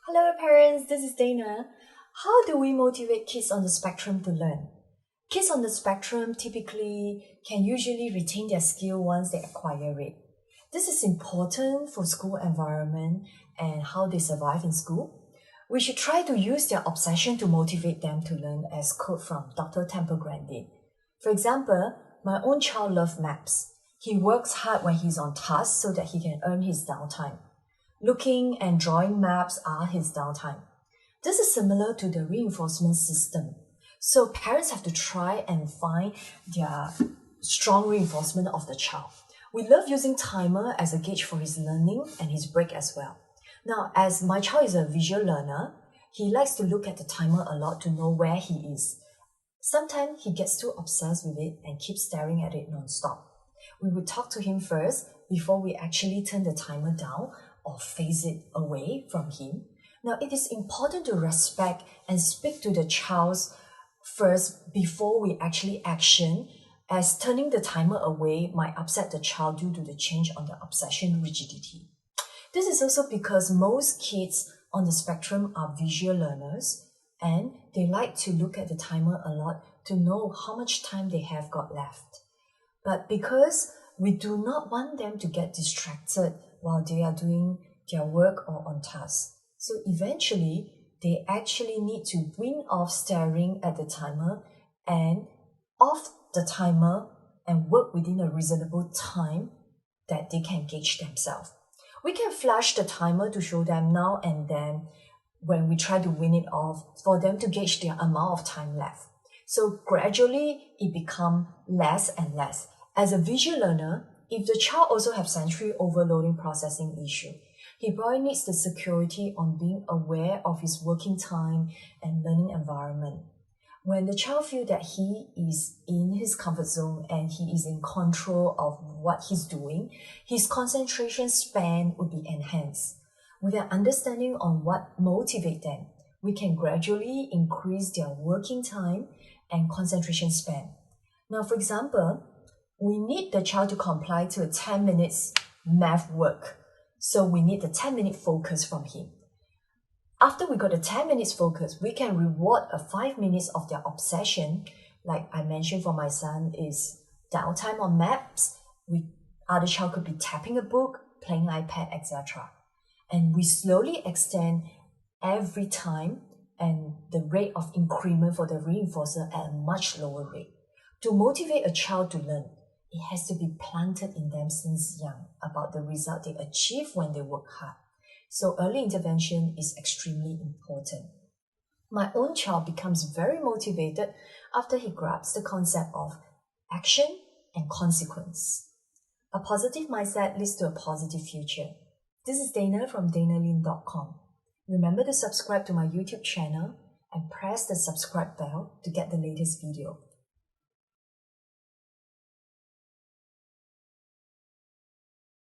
Hello parents, this is Dayna. How do we motivate kids on the spectrum to learn? Kids on the spectrum typically can usually retain their skill once they acquire it. This is important for school environment and how they survive in school. We should try to use their obsession to motivate them to learn, as quote from Dr. Temple Grant did. For example, my own child loves maps. He works hard when he's on task so that he can earn his downtime. Looking and drawing maps are his downtime. This is similar to the reinforcement system. So parents have to try and find their strong reinforcement of the child. We love using timer as a gauge for his learning and his break as well. Now, as my child is a visual learner, he likes to look at the timer a lot to know where he is. Sometimes he gets too obsessed with it and keeps staring at it non-stop. We would talk to him first before we actually turn the timer down or phase it away from him. Now, it is important to respect and speak to the child first before we actually action, as turning the timer away might upset the child due to the change on the obsession rigidity. This is also because most kids on the spectrum are visual learners and they like to look at the timer a lot to know how much time they have got left. But because we do not want them to get distracted while they are doing their work or on task. So eventually, they actually need to wean off staring at the timer and off the timer and work within a reasonable time that they can gauge themselves. We can flash the timer to show them now and then when we try to wean it off for them to gauge their amount of time left. So gradually, it becomes less and less. As a visual learner, if the child also has sensory overloading processing issue, he probably needs the security on being aware of his working time and learning environment. When the child feels that he is in his comfort zone and he is in control of what he's doing, his concentration span would be enhanced. With an understanding on what motivates them, we can gradually increase their working time and concentration span. Now, for example, we need the child to comply to a 10 minutes math work. So we need the 10-minute focus from him. After we got the 10 minutes focus, we can reward a 5 minutes of their obsession. Like I mentioned for my son is downtime on maps. Other child could be tapping a book, playing iPad, etc. And we slowly extend every time and the rate of increment for the reinforcer at a much lower rate. To motivate a child to learn, it has to be planted in them since young about the result they achieve when they work hard. So early intervention is extremely important. My own child becomes very motivated after he grasps the concept of action and consequence. A positive mindset leads to a positive future. This is Dayna from daynalin.com. Remember to subscribe to my YouTube channel and press the subscribe bell to get the latest video.